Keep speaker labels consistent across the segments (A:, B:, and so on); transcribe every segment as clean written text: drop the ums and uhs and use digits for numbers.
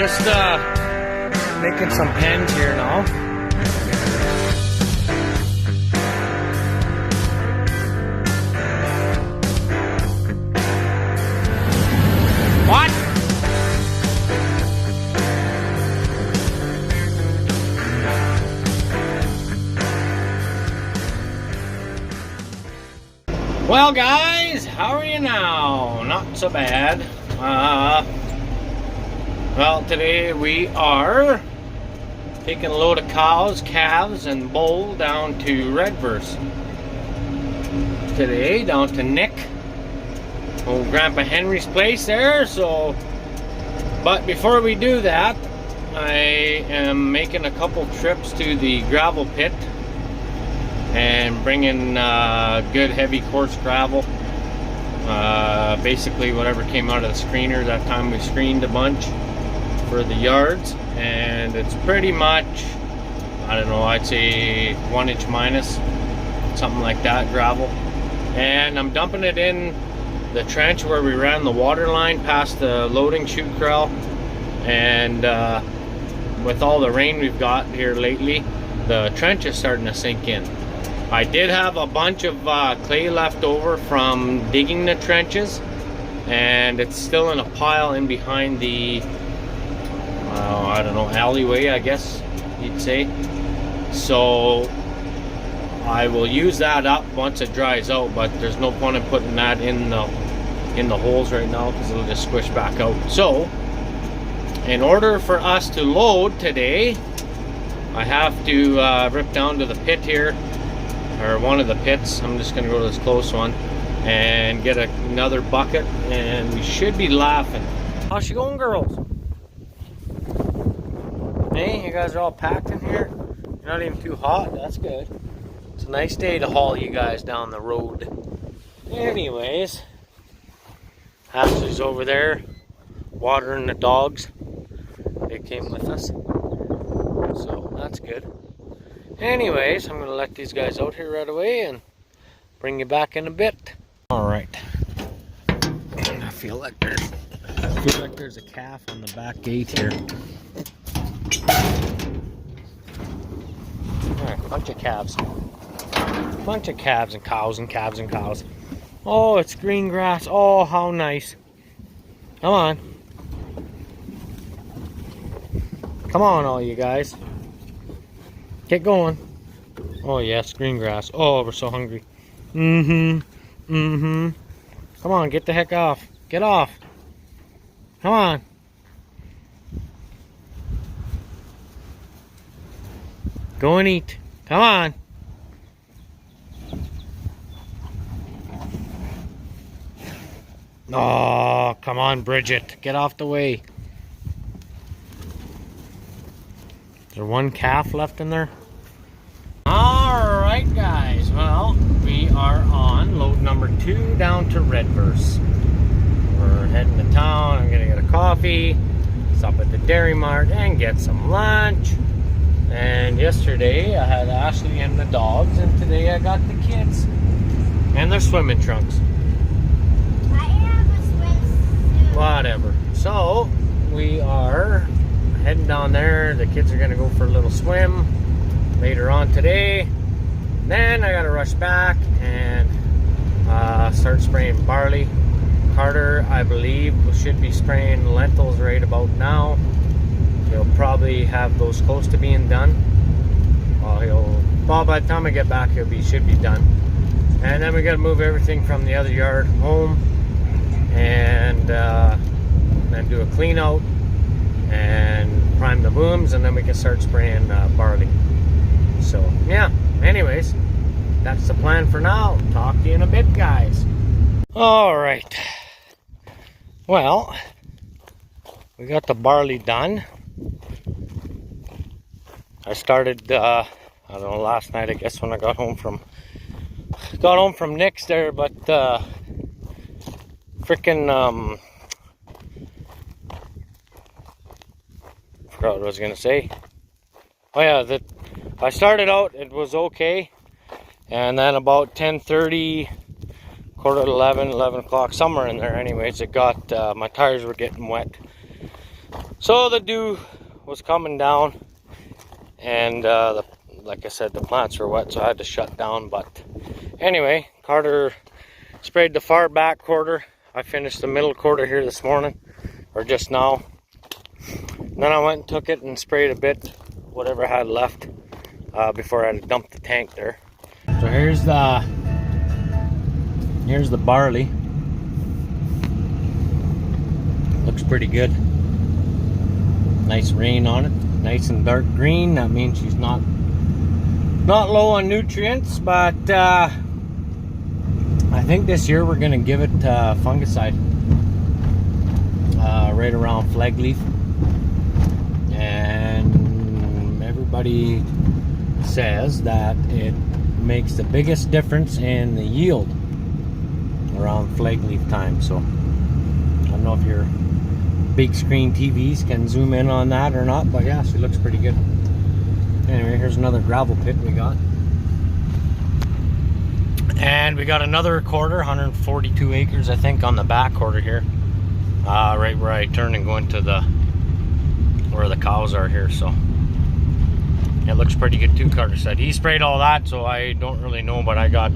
A: just making some pens here now. What? Well guys, how are you now? Not so bad. Well, today we are taking a load of cows, calves, and bull down to Redverse. Today, down to Nick, old Grandpa Henry's place there. But before we do that, I am making a couple trips to the gravel pit and bringing good heavy coarse gravel. Basically whatever came out of the screener. That time we screened a bunch for the yards, and it's pretty much, I don't know, I'd say 1 inch minus, something like that, gravel. And I'm dumping it in the trench where we ran the water line past the loading chute corral. And with all the rain we've got here lately, the trench is starting to sink in. I did have a bunch of clay left over from digging the trenches, and it's still in a pile in behind the I don't know, alleyway, I guess you'd say. So I will use that up once it dries out, but there's no point in putting that in the holes right now because it'll just squish back out. So in order for us to load today, I have to rip down to the pit here, or one of the pits. I'm just going to go to this close one and get another bucket, and we should be laughing. How's she going, girls? Hey, you guys are all packed in here? You're not even too hot? That's good. It's a nice day to haul you guys down the road. Anyways, Ashley's over there watering the dogs. They came with us, so that's good. Anyways, I'm gonna let these guys out here right away and bring you back in a bit. All right. I feel like there's a calf on the back gate here. Alright, bunch of calves. Bunch of calves and cows and calves and cows. Oh, it's green grass. Oh, how nice. Come on. Come on, all you guys. Get going. Oh, yes, green grass. Oh, we're so hungry. Come on, get the heck off. Get off. Come on. Go and eat. Come on. Oh, come on, Bridget. Get off the way. Is there one calf left in there? Alright, guys. Well, we are on load number 2 down to Redverse. We're heading to town. I'm going to get a coffee, stop at the Dairy Mart, and get some lunch. And yesterday I had Ashley and the dogs, and today I got the kids and their swimming trunks.
B: I have a swimsuit.
A: Whatever. So we are heading down there. The kids are gonna go for a little swim later on today. Then I gotta rush back and start spraying barley. Carter, I believe, should be spraying lentils right about now. He'll probably have those close to being done. Well, by the time I get back, should be done. And then we got to move everything from the other yard home, and then do a clean out and prime the booms, and then we can start spraying barley. So yeah. Anyways, that's the plan for now. Talk to you in a bit, guys. All right. Well, we got the barley done. I started, I don't know, last night, I guess, when I got home from Nick's there, but frickin' forgot what I was gonna say. Oh yeah, I started out, it was okay, and then about 10:30, quarter to 11 o'clock, somewhere in there anyways, it got, my tires were getting wet. So the dew was coming down, and like I said, the plants were wet, so I had to shut down. But anyway, Carter sprayed the far back quarter. I finished the middle quarter here this morning, or just now. Then I went and took it and sprayed a bit, whatever I had left, before I had to dump the tank there. So here's the barley. Looks pretty good. Nice rain on it, nice and dark green. That means she's not low on nutrients, but I think this year we're gonna give it fungicide right around flag leaf, and everybody says that it makes the biggest difference in the yield around flag leaf time. So I don't know if your big screen TVs can zoom in on that or not, but yeah, she looks pretty good. Anyway, here's another gravel pit we got. And we got another quarter, 142 acres, I think, on the back quarter here. Right where I turn and go into where the cows are here, so. It looks pretty good too, Carter said. He sprayed all that, so I don't really know, but I got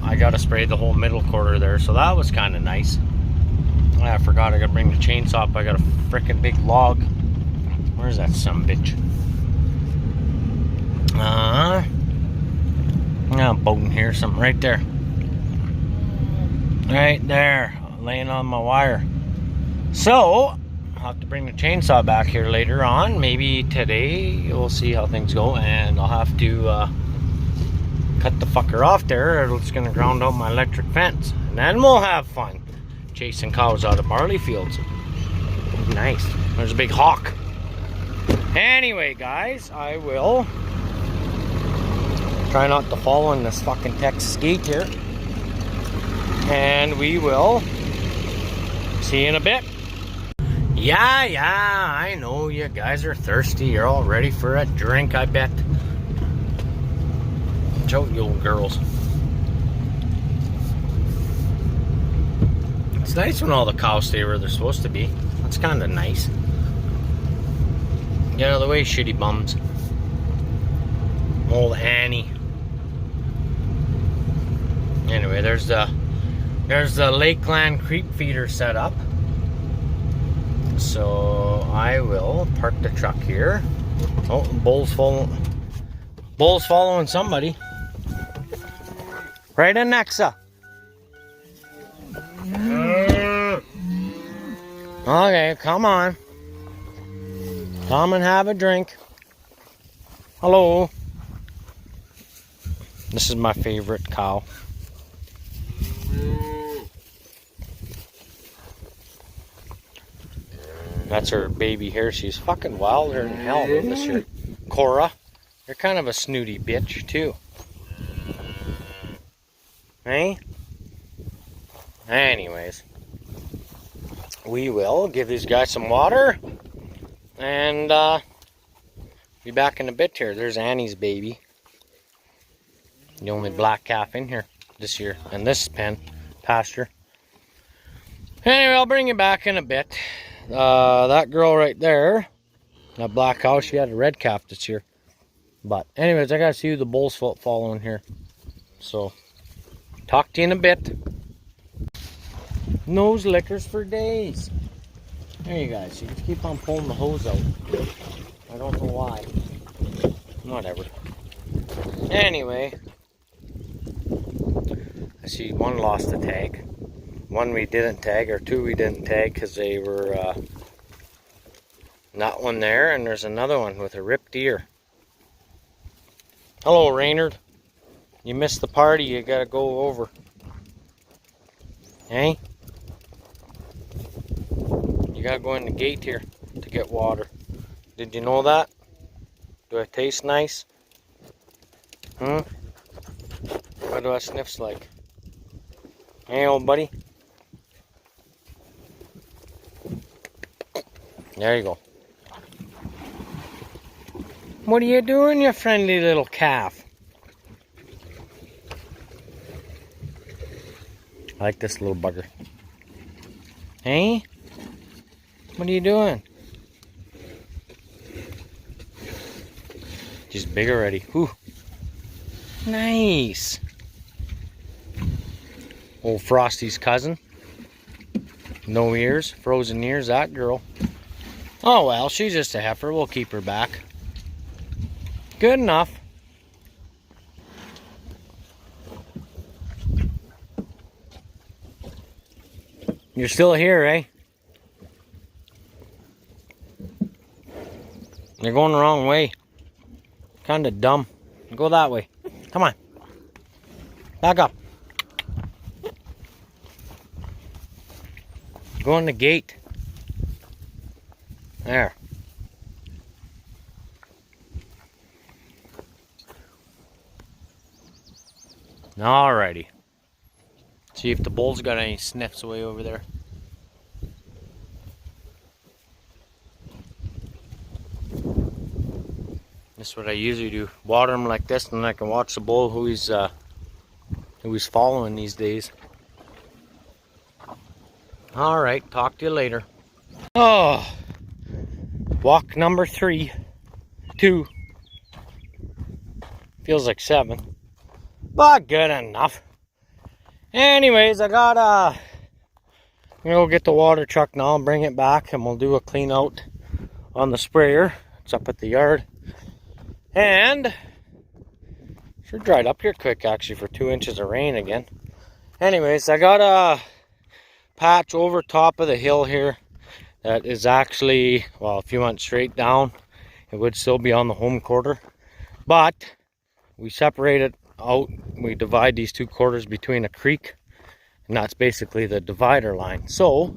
A: to spray the whole middle quarter there, so that was kind of nice. I forgot I gotta bring the chainsaw up. I got a freaking big log. Where's that sumbitch? I'm boating here, something right there. Right there, laying on my wire. So, I'll have to bring the chainsaw back here later on. Maybe today, we'll see how things go. And I'll have to cut the fucker off there, or it's gonna ground out my electric fence. And then we'll have fun chasing cows out of barley fields. Nice. There's a big hawk. Anyway, guys, I will try not to fall in this fucking Texas gate here. And we will see you in a bit. Yeah, I know you guys are thirsty. You're all ready for a drink, I bet. Watch out, you old girls. It's nice when all the cows stay where they're supposed to be. That's kind of nice. Get out of the way, shitty bums. Old Annie. Anyway, there's the Lakeland creep feeder set up. So I will park the truck here. Oh, bull's following somebody. Right in Nexa. Okay, come on. Come and have a drink. Hello. This is my favorite cow. That's her baby here. She's fucking wilder than hell this year. Cora, you're kind of a snooty bitch too. Hey? Anyways, we will give these guys some water and be back in a bit here. There's Annie's baby. The only black calf in here this year in this pasture. Anyway, I'll bring you back in a bit. That girl right there, that black cow, she had a red calf this year. But anyways, I gotta see the bull's following here. So, talk to you in a bit. Nose lickers for days. There you guys, you just keep on pulling the hose out. I don't know why. Whatever. Anyway, I see one lost a tag. One we didn't tag, or two we didn't tag because they were not one there, and there's another one with a ripped ear. Hello, Raynard. You missed the party, you gotta go over. Hey? You gotta go in the gate here to get water. Did you know that? Do I taste nice? What do I sniffs like? Hey, old buddy. There you go. What are you doing, you friendly little calf? I like this little bugger. Hey? What are you doing? She's big already. Whew. Nice. Old Frosty's cousin. No ears, frozen ears, that girl. Oh well, she's just a heifer. We'll keep her back. Good enough. You're still here, eh? You're going the wrong way. Kind of dumb. Go that way. Come on. Back up. Go in the gate. There. Alrighty. See if the bull's got any sniffs away over there. This is what I usually do. Water him like this, and then I can watch the bull who he's following these days. Alright, talk to you later. Oh, walk number 2. Feels like 7, but good enough. Anyways, I'm gonna go get the water truck now and bring it back, and we'll do a clean out on the sprayer. It's up at the yard. And sure dried up here quick actually for 2 inches of rain again. Anyways, I got a patch over top of the hill here that is actually, well, if you went straight down, it would still be on the home quarter. But we separate it out. We divide these 2 quarters between a creek, and that's basically the divider line. So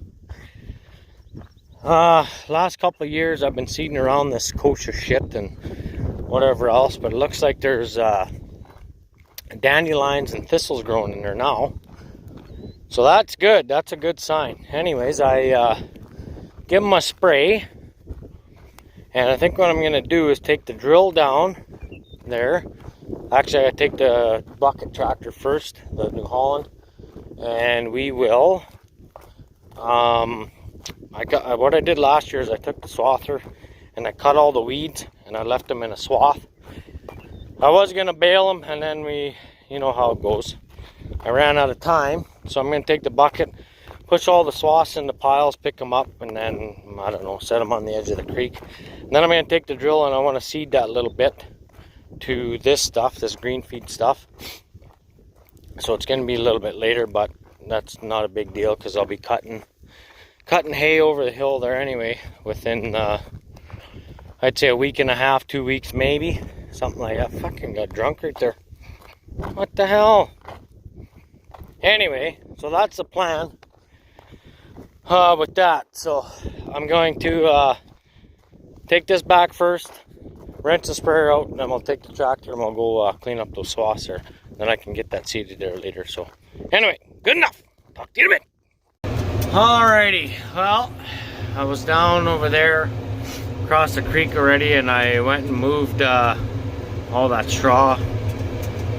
A: last couple of years I've been seeding around this kosher shit and whatever else, but it looks like there's dandelions and thistles growing in there now. So that's good. That's a good sign. Anyways, I give them a spray, and I think what I'm going to do is take the drill down there. Actually, I take the bucket tractor first, the New Holland, and we will. What I did last year is I took the swather and I cut all the weeds and I left them in a swath. I was going to bale them, and then you know how it goes. I ran out of time, so I'm going to take the bucket, push all the swaths into piles, pick them up, and then, I don't know, set them on the edge of the creek. And then I'm going to take the drill and I want to seed that little bit to this stuff, this green feed stuff. So it's going to be a little bit later, but that's not a big deal because I'll be cutting hay over the hill there anyway within I'd say a week and a half, 2 weeks maybe, something like that. Fucking got drunk right there. What the hell? Anyway, so that's the plan with that. So I'm going to take this back first, rinse the sprayer out, and then we'll take the tractor and we'll go clean up those swaths there. Then I can get that seeded there later. So anyway, good enough. Talk to you in a bit. Alrighty, well, I was down over there across the creek already, and I went and moved all that straw,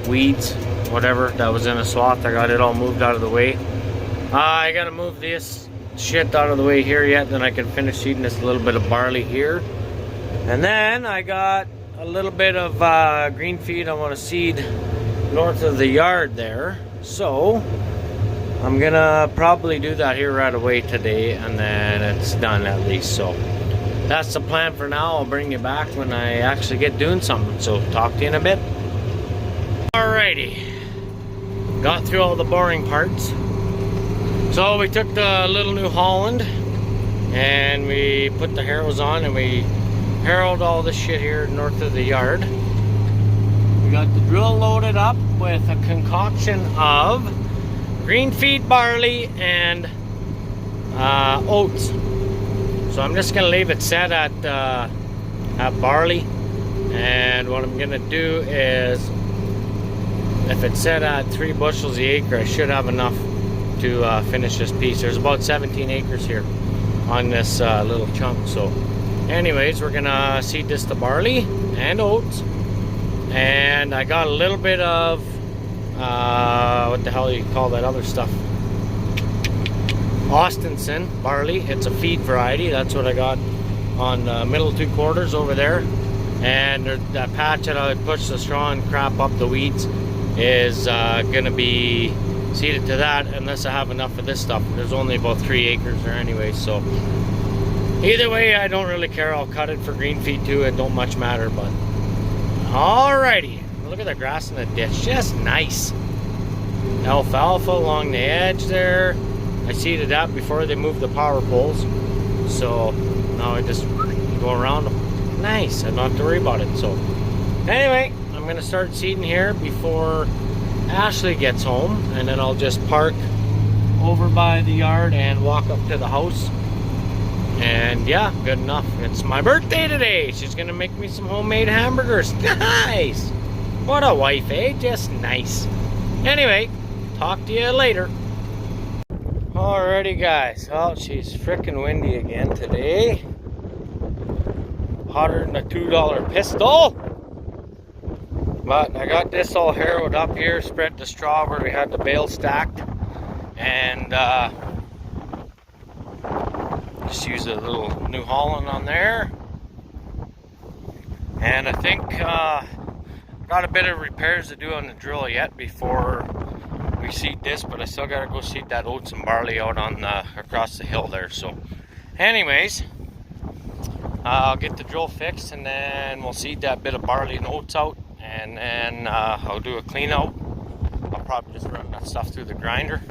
A: weeds, whatever that was in a swath. I got it all moved out of the way. I gotta move this shit out of the way here yet, then I can finish seeding this little bit of barley here. And then I got a little bit of green feed I want to seed north of the yard there. So I'm gonna probably do that here right away today, and then it's done at least. So that's the plan for now. I'll bring you back when I actually get doing something. So talk to you in a bit. Alrighty, got through all the boring parts. So we took the little New Holland and we put the harrows on and we harrowed all this shit here north of the yard. We got the drill loaded up with a concoction of green feed barley and oats. So I'm just gonna leave it set at barley, and what I'm gonna do is, if it's set at 3 bushels the acre, I should have enough to finish this piece. There's about 17 acres here on this little chunk. So anyways, we're gonna seed this to barley and oats, and I got a little bit of what the hell do you call that other stuff? Austinson barley. It's a feed variety. That's what I got on middle 2 quarters over there. And that patch that I push the straw and crap up the weeds is gonna be seeded to that unless I have enough of this stuff. There's only about 3 acres there anyway, so either way I don't really care. I'll cut it for green feed too. It don't much matter. But alrighty, look at the grass in the ditch, just nice. Alfalfa along the edge there. I seeded that before they moved the power poles, so now I just go around them. Nice, I don't have to worry about it. So anyway, I'm gonna start seeding here before Ashley gets home, and then I'll just park over by the yard and walk up to the house. And yeah, good enough. It's my birthday today. She's gonna make me some homemade hamburgers. Nice. What a wife, eh? Just nice. Anyway, talk to you later. Alrighty guys, well, she's frickin' windy again today. Hotter than a $2 pistol. But I got this all harrowed up here, spread the straw where we had the bale stacked, and just use a little New Holland on there. And I think got a bit of repairs to do on the drill yet before we seed this, but I still gotta go seed that oats and barley out on across the hill there. So anyways, I'll get the drill fixed, and then we'll seed that bit of barley and oats out, and then I'll do a clean out. I'll probably just run that stuff through the grinder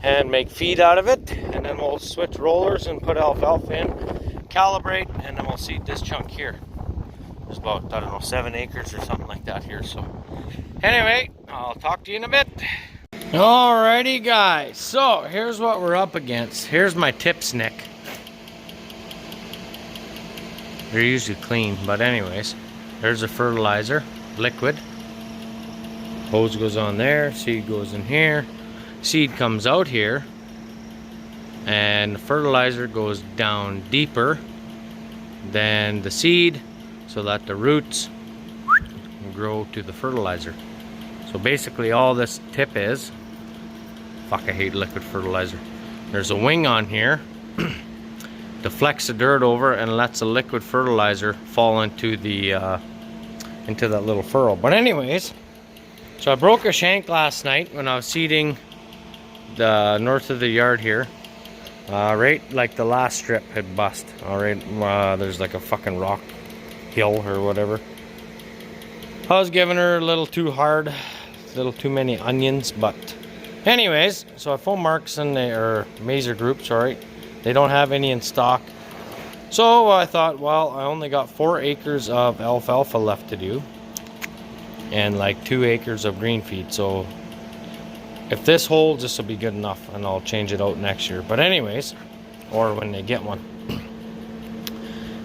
A: and make feed out of it, and then we'll switch rollers and put alfalfa in, calibrate, and then we'll seed this chunk here. There's about, I don't know, 7 acres or something like that here. So anyway, I'll talk to you in a bit. Alrighty guys, so here's what we're up against. Here's my tips, Nick. They're usually clean, but anyways, there's a fertilizer, liquid. Hose goes on there, seed goes in here. Seed comes out here, and the fertilizer goes down deeper than the seed so that the roots grow to the fertilizer. So basically all this tip is, fuck, I hate liquid fertilizer. There's a wing on here deflects the dirt over and lets the liquid fertilizer fall into the into that little furrow. But anyways, so I broke a shank last night when I was seeding the north of the yard here. Right, like the last strip had bust. Alright, there's like a fucking rock hill or whatever. I was giving her a little too hard, a little too many onions, but anyways, so I phoned Marks and or Mazer Group, sorry. They don't have any in stock. So I thought, well, I only got 4 acres of alfalfa left to do, and like 2 acres of green feed. So if this holds, this will be good enough, and I'll change it out next year. But anyways, or when they get one.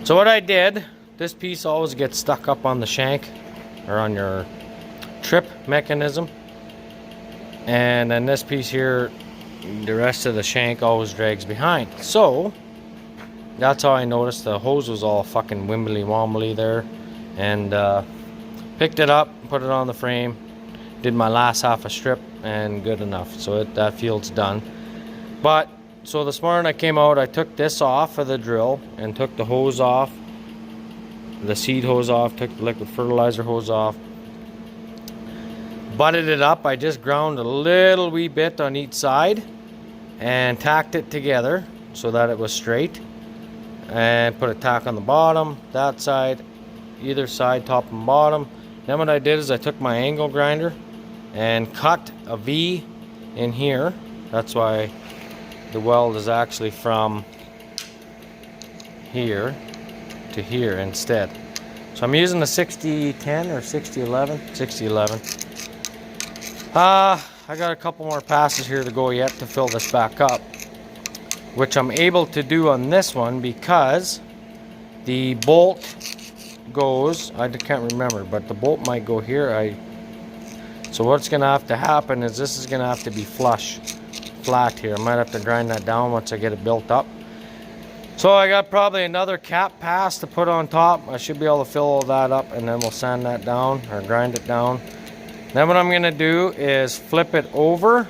A: So what I did, this piece always gets stuck up on the shank or on your trip mechanism, and then this piece here, the rest of the shank always drags behind. So that's how I noticed the hose was all fucking wimbly wombly there, and picked it up, put it on the frame, did my last half a strip, and good enough. So that field's done. But so this morning I came out, I took this off of the drill and took the hose off, the seed hose off, took the liquid fertilizer hose off, butted it up. I just ground a little wee bit on each side and tacked it together so that it was straight, and put a tack on the bottom, that side, either side, top and bottom. Then what I did is I took my angle grinder and cut a V in here. That's why the weld is actually from here to here instead. So I'm using the 6010 or 6011, 6011. I got a couple more passes here to go yet to fill this back up, which I'm able to do on this one because the bolt goes, I can't remember, but the bolt might go here. So what's gonna have to happen is this is gonna have to be flush, flat here. I might have to grind that down once I get it built up. So I got probably another cap pass to put on top. I should be able to fill all that up, and then we'll sand that down or grind it down. Then what I'm gonna do is flip it over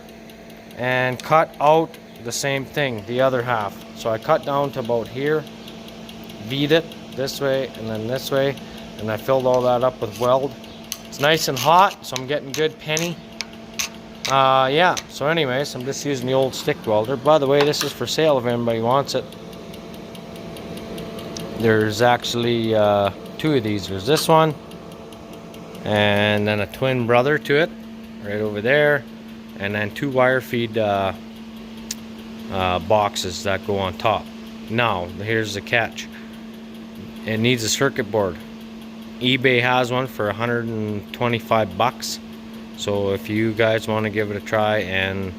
A: and cut out the same thing, the other half. So I cut down to about here, V'd it this way and then this way. and I filled all that up with weld. It's nice and hot, so I'm getting good penny. Yeah, so anyways, I'm just using the old stick welder. By the way, this is for sale if anybody wants it. There's actually 2 of these. There's this one, and then a twin brother to it, right over there, and then 2 wire feed boxes that go on top. Now, here's the catch. It needs a circuit board. eBay has one for 125 bucks. So if you guys want to give it a try and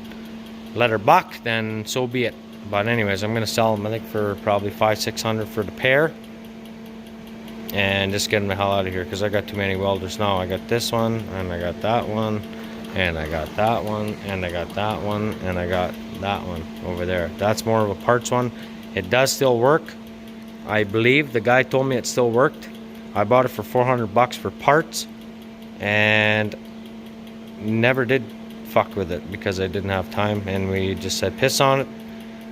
A: let her buck, then so be it. But anyways, I'm going to sell them, I think, for probably $500-600 for the pair. And just get them the hell out of here, because I got too many welders now. I got this one, and I got that one, and I got that one, and I got that one, and I got that one over there. That's more of a parts one. It does still work. I believe the guy told me it still worked. I bought it for 400 bucks for parts, and never did fuck with it because I didn't have time, and we just said piss on it.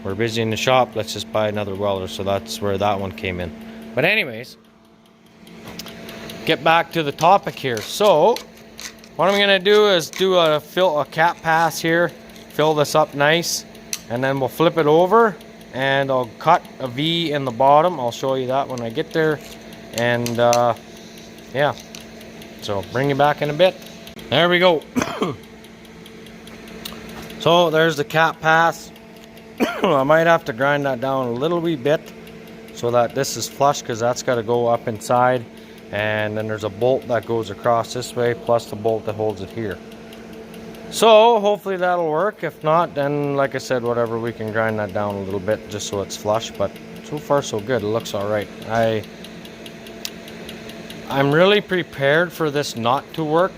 A: We're busy in the shop, let's just buy another welder. So that's where that one came in. But anyways, get back to the topic here. So what I'm gonna do is do a cap pass here, fill this up nice, and then we'll flip it over, and I'll cut a V in the bottom. I'll show you that when I get there. And yeah, so bring you back in a bit. There we go. So there's the cap pass. I might have to grind that down a little wee bit so that this is flush, because that's got to go up inside, and then there's a bolt that goes across this way, plus the bolt that holds it here. So hopefully that'll work. If not, then like I said, whatever, we can grind that down a little bit just so it's flush. But so far so good. It looks all right. I'm really prepared for this not to work,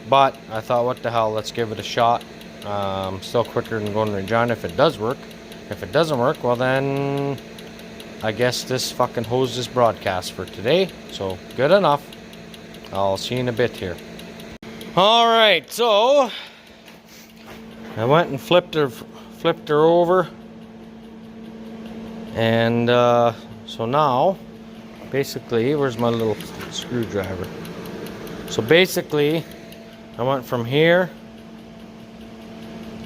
A: but I thought, what the hell, let's give it a shot. Still quicker than going to Regina if it does work. If it doesn't work, well then I guess this fucking hose is broadcast for today. So good enough. I'll see you in a bit here. Alright, so I went and flipped her over, and so now basically, where's my little screwdriver? So basically I went from here,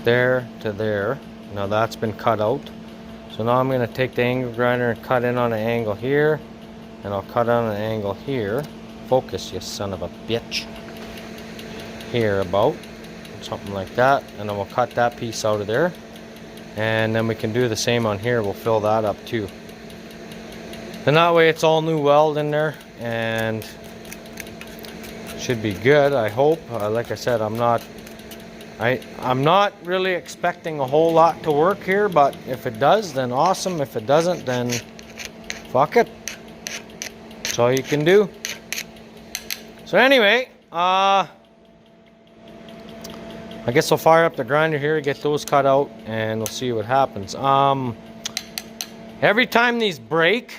A: there to there. Now that's been cut out. So now I'm going to take the angle grinder and cut in on an angle here, and I'll cut on an angle here. Focus, you son of a bitch. Here about, something like that, and then we'll cut that piece out of there, and then we can do the same on here. We'll fill that up too, and that way it's all new weld in there, and should be good, I hope. Like I said, I'm not really expecting a whole lot to work here, but if it does, then awesome. If it doesn't, then fuck it. That's all you can do. So anyway, I guess I'll fire up the grinder here, get those cut out, and we'll see what happens. Every time these break,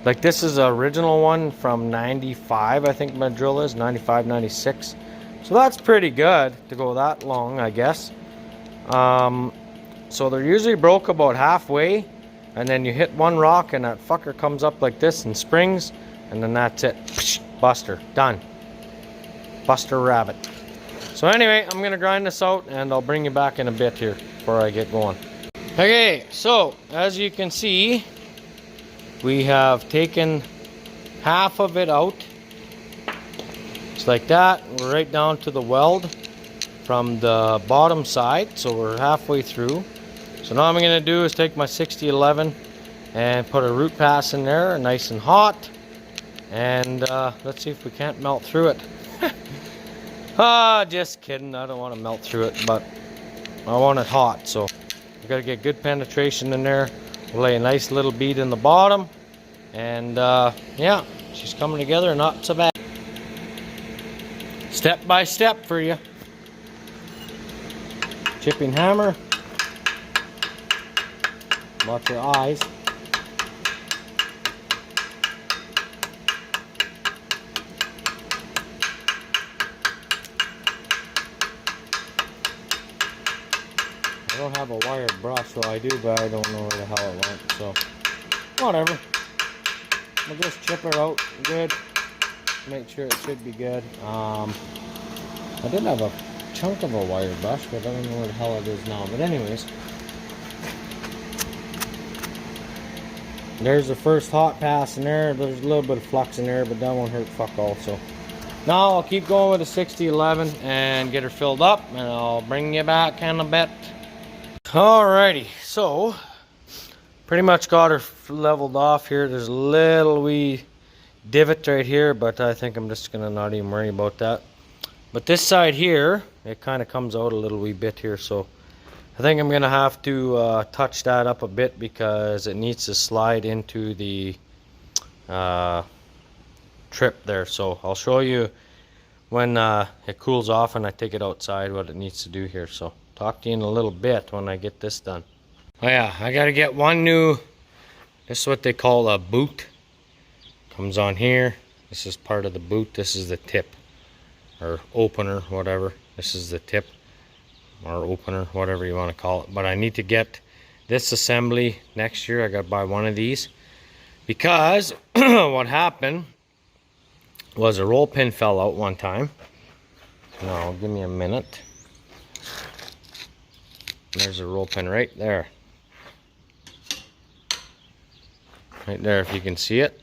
A: like this is an original one from 95, I think my drill is, 95, 96. So that's pretty good to go that long, I guess. So they're usually broke about halfway, and then you hit one rock and that fucker comes up like this and springs, and then that's it. Buster, done. Buster rabbit. So anyway, I'm gonna grind this out, and I'll bring you back in a bit here before I get going. Okay, so as you can see, we have taken half of it out. Just like that. We're right down to the weld from the bottom side, so we're halfway through. So now what I'm gonna do is take my 6011 and put a root pass in there, nice and hot, and let's see if we can't melt through it. Just kidding, I don't want to melt through it, but I want it hot, so we gotta get good penetration in there. We'll lay a nice little bead in the bottom, and yeah, she's coming together, not so bad. Step by step for you. Chipping hammer. Watch your eyes. I don't have a wired brush, well I do, but I don't know where the hell it went, so whatever. we'll just chip her out good. Make sure it should be good. I did have a chunk of a wire brush, but I don't know where the hell it is now. But anyways, there's the first hot pass in there. There's a little bit of flux in there, but that won't hurt fuck all. So now I'll keep going with a 6011 and get her filled up, and I'll bring you back in a bit. Alrighty, so pretty much got her leveled off here. There's a little wee divot right here, but I think I'm just gonna not even worry about that. But this side here, it kind of comes out a little wee bit here, so I think I'm gonna have to touch that up a bit because it needs to slide into the trip there. So I'll show you when it cools off and I take it outside what it needs to do here. So talk to you in a little bit when I get this done. Oh yeah, I gotta get one new, this is what they call a boot. Comes on here. This is part of the boot. This is the tip or opener, whatever. This is the tip or opener, whatever you want to call it. But I need to get this assembly next year. I gotta buy one of these because what happened was a roll pin fell out one time. Now give me a minute. There's a roll pin right there. Right there, if you can see it.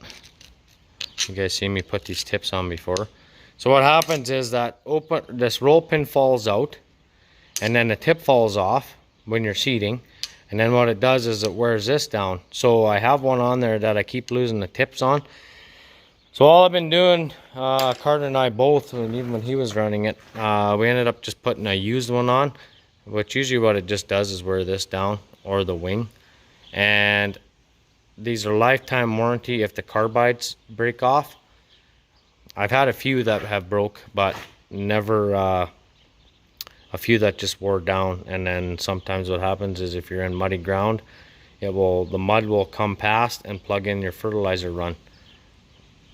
A: You guys see me put these tips on before. So what happens is that this roll pin falls out, and then the tip falls off when you're seating, and then what it does is it wears this down. So I have one on there that I keep losing the tips on. So all I've been doing, Carter and I both, and even when he was running it, we ended up just putting a used one on, which usually what it just does is wear this down, or the wing. And these are lifetime warranty if the carbides break off. I've had a few that have broke, but never a few that just wore down. And then sometimes what happens is if you're in muddy ground, the mud will come past and plug in your fertilizer run.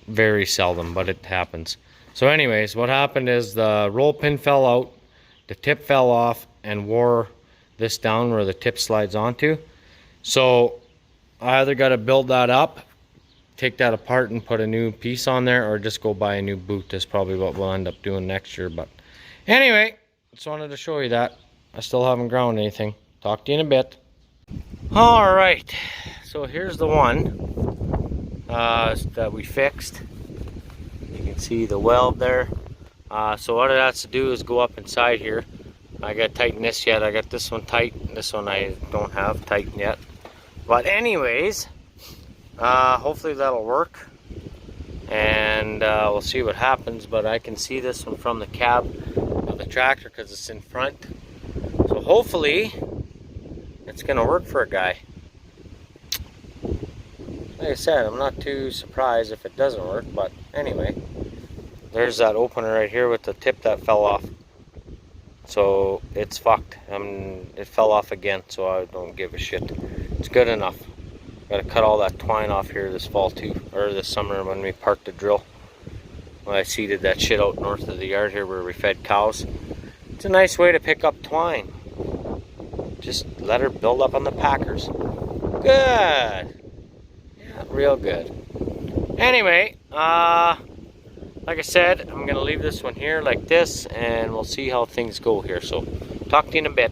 A: Very seldom, but it happens. So anyways, what happened is the roll pin fell out, the tip fell off and wore this down where the tip slides onto. So I either got to build that up, take that apart and put a new piece on there, or just go buy a new boot. That's probably what we'll end up doing next year. But anyway, just wanted to show you that. I still haven't ground anything. Talk to you in a bit. Alright, so here's the one that we fixed. You can see the weld there. So what it has to do is go up inside here. I got to tighten this yet. I got this one tight. This one I don't have tightened yet. But anyways, hopefully that'll work, and we'll see what happens. But I can see this one from the cab of the tractor because it's in front. So hopefully it's gonna work for a guy. Like I said, I'm not too surprised if it doesn't work, but anyway, there's that opener right here with the tip that fell off. So it's fucked. It fell off again, so I don't give a shit. It's good enough. Got to cut all that twine off here this fall too, or this summer when we parked the drill. When I seeded that shit out north of the yard here where we fed cows. It's a nice way to pick up twine. Just let her build up on the packers. Good. Yeah, real good. Anyway, like I said, I'm gonna leave this one here like this, and we'll see how things go here. So, talk to you in a bit.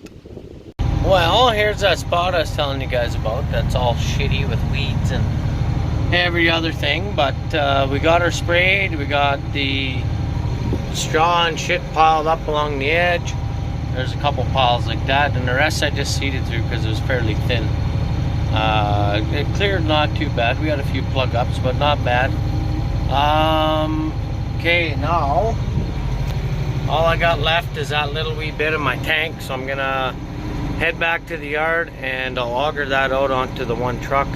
A: Well, here's that spot I was telling you guys about. That's all shitty with weeds and every other thing. But we got her sprayed. We got the straw and shit piled up along the edge. There's a couple piles like that, and the rest I just seeded through because it was fairly thin. It cleared not too bad. We had a few plug ups, but not bad. Okay, now all I got left is that little wee bit of my tank, so I'm gonna head back to the yard and I'll auger that out onto the one truck,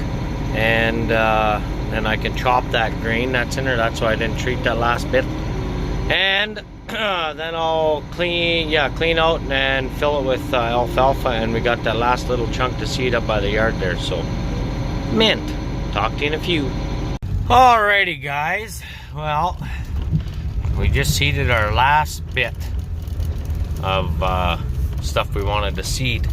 A: and then I can chop that grain that's in there. That's why I didn't treat that last bit. And then I'll clean out and fill it with alfalfa, and we got that last little chunk to seed up by the yard there. So mint. Talk to you in a few. Alrighty guys, well, we just seeded our last bit of stuff we wanted to seed.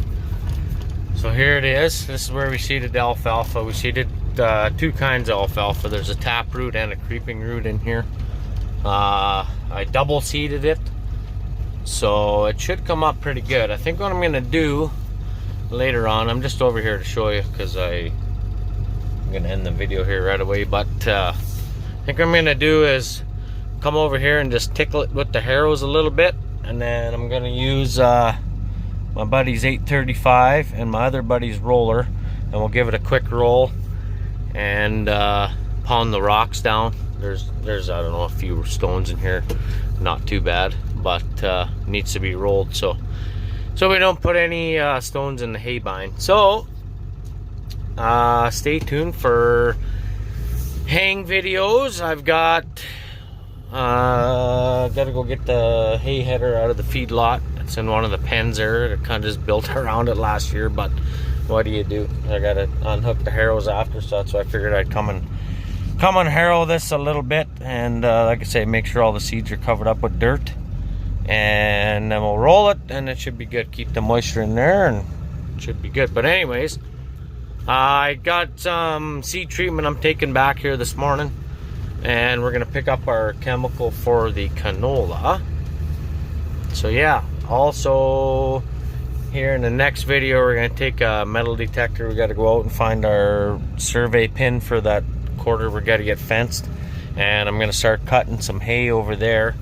A: So here it is. This is where we seeded the alfalfa. We seeded two kinds of alfalfa. There's a taproot and a creeping root in here. I double seeded it, so it should come up pretty good. I think what I'm gonna do later on, I'm just over here to show you because I'm gonna end the video here right away, but I think what I'm gonna do is come over here and just tickle it with the harrows a little bit, and then I'm gonna use my buddy's 835 and my other buddy's roller, and we'll give it a quick roll and pound the rocks down. There's I don't know, a few stones in here, not too bad, but needs to be rolled so we don't put any stones in the hay bind. So stay tuned for hang videos. I've got gotta go get the hay header out of the feed lot. It's in one of the pens there. It kind of just built around it last year, but what do you do? I gotta unhook the harrows after, so that's why I figured I'd come and harrow this a little bit, and like I say, make sure all the seeds are covered up with dirt, and then we'll roll it, and it should be good. Keep the moisture in there, and it should be good. But anyways, I got some seed treatment I'm taking back here this morning, and we're gonna pick up our chemical for the canola. So yeah, also here in the next video, we're gonna take a metal detector. We gotta go out and find our survey pin for that quarter. We gotta get fenced, and I'm gonna start cutting some hay over there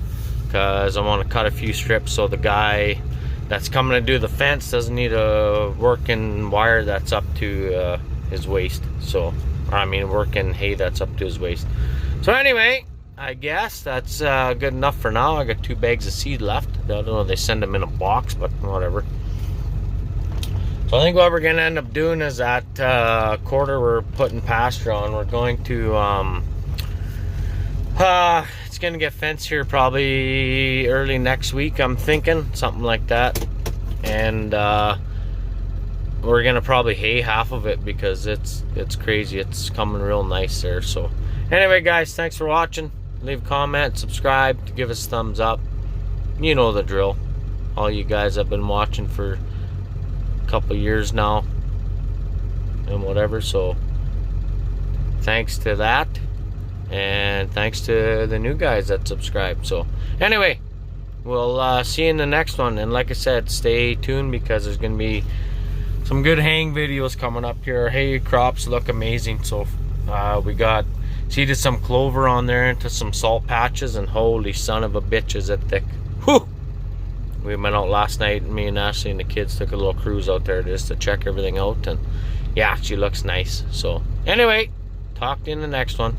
A: because I want to cut a few strips so the guy that's coming to do the fence doesn't need a working wire that's up to his waist. So, I mean, working hay that's up to his waist. So anyway, I guess that's good enough for now. I got 2 bags of seed left. I don't know if they send them in a box, but whatever. So I think what we're going to end up doing is that quarter we're putting pasture on. We're going to, it's going to get fenced here probably early next week, I'm thinking. Something like that. And we're going to probably hay half of it because it's crazy. It's coming real nice there. So anyway, guys, thanks for watching. Leave a comment, subscribe, give us a thumbs up. You know the drill. All you guys have been watching for couple years now and whatever, so thanks to that, and thanks to the new guys that subscribe. So anyway, we'll see you in the next one, and like I said, stay tuned because there's gonna be some good hang videos coming up here. Our hay crops look amazing. So we got seeded some clover on there into some salt patches, and holy son of a bitch is it thick. Whew! We went out last night, and me and Ashley and the kids took a little cruise out there just to check everything out, and yeah, she looks nice. So anyway, talk to you in the next one.